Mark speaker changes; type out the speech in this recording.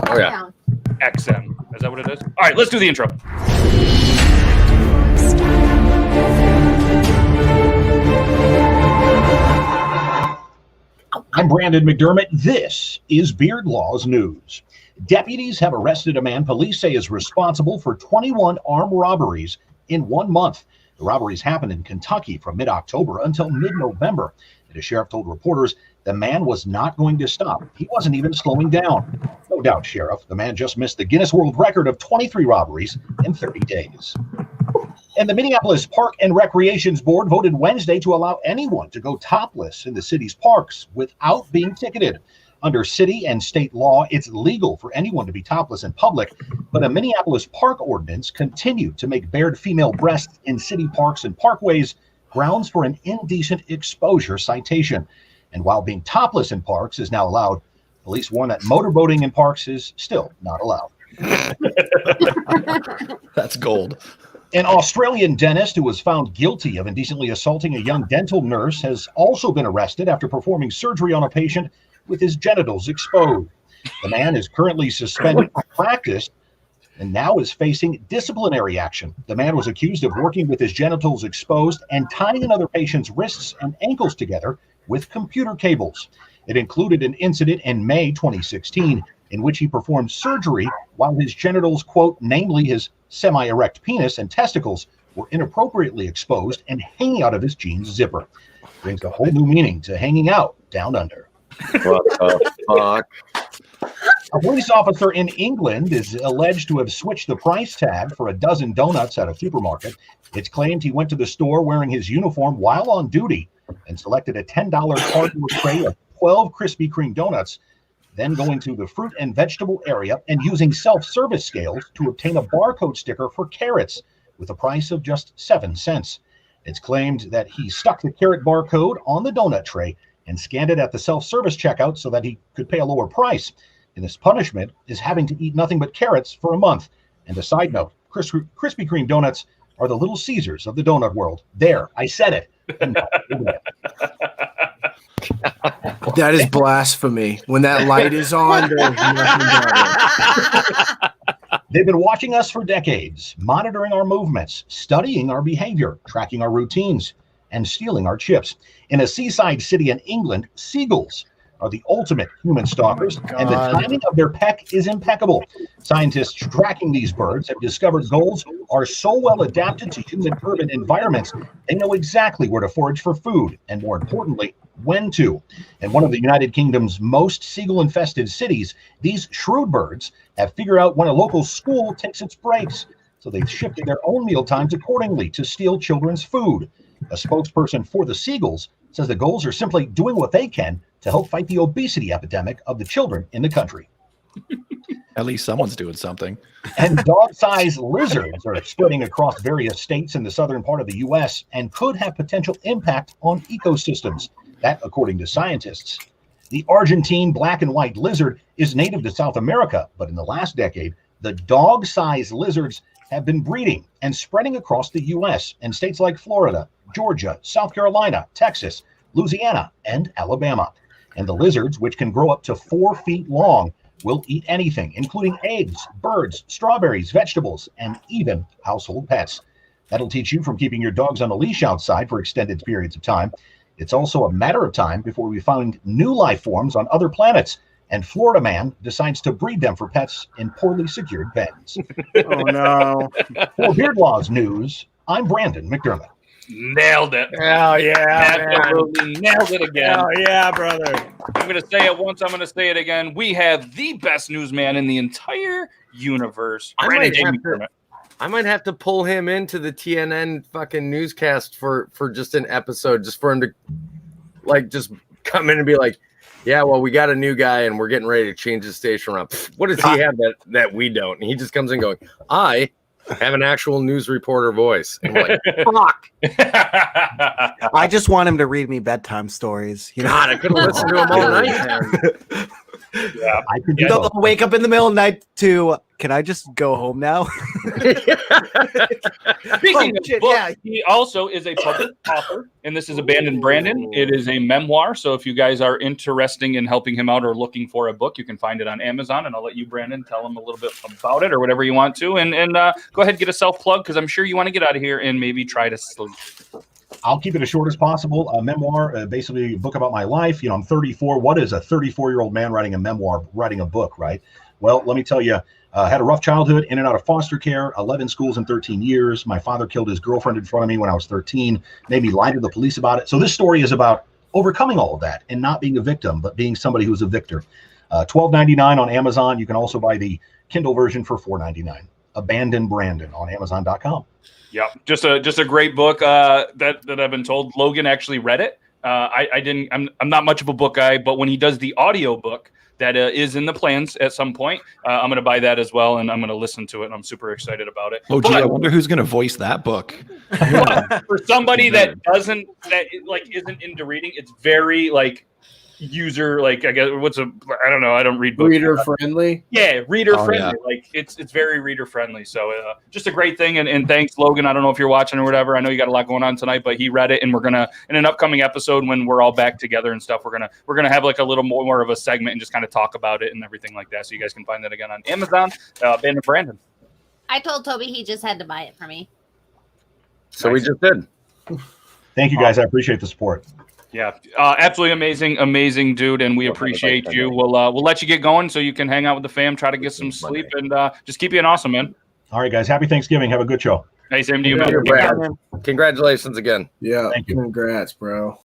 Speaker 1: Oh, yeah.
Speaker 2: XM. Is that what it is? All right, let's do the intro.
Speaker 3: I'm Brandon McDermott. This is Beard Laws News. Deputies have arrested a man police say is responsible for 21 armed robberies in 1 month. The robberies happened in Kentucky from mid-October until mid-November. And a sheriff told reporters the man was not going to stop. He wasn't even slowing down. No doubt, Sheriff, the man just missed the Guinness World Record of 23 robberies in 30 days. And the Minneapolis Park and Recreations Board voted Wednesday to allow anyone to go topless in the city's parks without being ticketed. Under city and state law, it's legal for anyone to be topless in public, but a Minneapolis park ordinance continued to make bared female breasts in city parks and parkways grounds for an indecent exposure citation. And while being topless in parks is now allowed, police warn that motorboating in parks is still not allowed.
Speaker 1: That's gold.
Speaker 3: An Australian dentist who was found guilty of indecently assaulting a young dental nurse has also been arrested after performing surgery on a patient with his genitals exposed. The man is currently suspended from practice and now is facing disciplinary action. The man was accused of working with his genitals exposed and tying another patient's wrists and ankles together with computer cables. It included an incident in May 2016 in which he performed surgery while his genitals, quote, namely his semi-erect penis and testicles, were inappropriately exposed and hanging out of his jeans zipper. Brings a whole new meaning to hanging out down under.
Speaker 1: What the fuck?
Speaker 3: A police officer in England is alleged to have switched the price tag for a dozen donuts at a supermarket. It's claimed he went to the store wearing his uniform while on duty and selected a $10 cardboard tray of 12 Krispy Kreme donuts, then going to the fruit and vegetable area and using self-service scales to obtain a barcode sticker for carrots with a price of just 7 cents. It's claimed that he stuck the carrot barcode on the donut tray and scanned it at the self-service checkout so that he could pay a lower price. And his punishment is having to eat nothing but carrots for a month. And a side note, Krispy Kreme donuts are the Little Caesars of the donut world. There, I said it.
Speaker 4: That is blasphemy. When that light is on, there's nothing better.
Speaker 3: They've been watching us for decades, monitoring our movements, studying our behavior, tracking our routines, and stealing our chips. In a seaside city in England, seagulls are the ultimate human stalkers, and the timing of their peck is impeccable. Scientists tracking these birds have discovered gulls are so well adapted to human urban environments, they know exactly where to forage for food, and more importantly, when to. In one of the United Kingdom's most seagull-infested cities, these shrewd birds have figured out when a local school takes its breaks, so they've shifted their own meal times accordingly to steal children's food. A spokesperson for the seagulls says the gulls are simply doing what they can to help fight the obesity epidemic of the children in the country.
Speaker 1: At least someone's doing something.
Speaker 3: And dog-sized lizards are spreading across various states in the southern part of the U.S. and could have potential impact on ecosystems. That, according to scientists. The Argentine black and white lizard is native to South America, but in the last decade, the dog-sized lizards have been breeding and spreading across the U.S. and states like Florida, Georgia, South Carolina, Texas, Louisiana, and Alabama. And the lizards, which can grow up to 4 feet long, will eat anything, including eggs, birds, strawberries, vegetables, and even household pets. That'll teach you from keeping your dogs on a leash outside for extended periods of time. It's also a matter of time before we find new life forms on other planets, and Florida man decides to breed them for pets in poorly secured pens.
Speaker 4: Oh, no.
Speaker 3: For Beard Laws News, I'm Brandon McDermott.
Speaker 2: Nailed it.
Speaker 4: Oh, yeah.
Speaker 2: Absolutely nailed it again.
Speaker 4: Oh, yeah, brother.
Speaker 2: I'm going to say it once. I'm going to say it again. We have the best newsman in the entire universe.
Speaker 5: I might have to pull him into the TNN fucking newscast for just an episode, just for him to like just come in and be like, yeah, well, we got a new guy and we're getting ready to change the station around. What does he have that we don't? And he just comes in going, I have an actual news reporter voice. And I'm like, fuck.
Speaker 6: I just want him to read me bedtime stories. You know?
Speaker 5: God, I couldn't listen to him all night.
Speaker 3: Yeah, I could
Speaker 6: They'll wake up in the middle of the night to Can I just go home now?
Speaker 2: Speaking of
Speaker 6: shit,
Speaker 2: books,
Speaker 6: yeah.
Speaker 2: he also is a published author, and this is Abandoned Brandon. It is a memoir, so if you guys are interested in helping him out or looking for a book, you can find it on Amazon, and I'll let you, Brandon, tell him a little bit about it or whatever you want to, and go ahead and get a self-plug, because I'm sure you want to get out of here and maybe try to sleep.
Speaker 3: I'll keep it as short as possible. A memoir, basically a book about my life. I'm 34. What is a 34-year-old man writing a memoir, writing a book, right? Well, let me tell you, had a rough childhood, in and out of foster care, 11 schools in 13 years. My father killed his girlfriend in front of me when I was 13, made me lie to the police about it. So this story is about overcoming all of that and not being a victim, but being somebody who's a victor. $12.99 on Amazon. You can also buy the Kindle version for $4.99. Abandoned Brandon on Amazon.com.
Speaker 2: Yeah, just a great book that I've been told. Logan actually read it. I didn't. I'm not much of a book guy, but when he does the audio book that is in the plans at some point, I'm going to buy that as well, and I'm going to listen to it, and I'm super excited about it.
Speaker 1: Oh, gee, I wonder who's going to voice that book.
Speaker 2: For somebody that isn't into reading, it's very user, I guess I don't know, I don't read books.
Speaker 4: Reader friendly.
Speaker 2: Yeah, reader friendly.
Speaker 1: Yeah.
Speaker 2: It's very reader friendly. So just a great thing. And thanks, Logan. I don't know if you're watching or whatever. I know you got a lot going on tonight, but he read it, and we're gonna, in an upcoming episode when we're all back together and stuff, we're gonna have a little more of a segment and just kind of talk about it and everything like that. So you guys can find that again on Amazon. Abandoned Brandon.
Speaker 7: I told Toby he just had to buy it for me.
Speaker 5: So we just did.
Speaker 3: Thank you, guys. I appreciate the support.
Speaker 2: Yeah, absolutely amazing dude, and we appreciate you. We'll let you get going so you can hang out with the fam, try to get some sleep, and just keep being awesome, man.
Speaker 3: All right, guys. Happy Thanksgiving. Have a good show.
Speaker 2: Hey, same to you,
Speaker 5: Thank you,
Speaker 2: man.
Speaker 5: Brad. Congratulations again.
Speaker 4: Yeah.
Speaker 3: Thank you.
Speaker 4: Congrats, bro.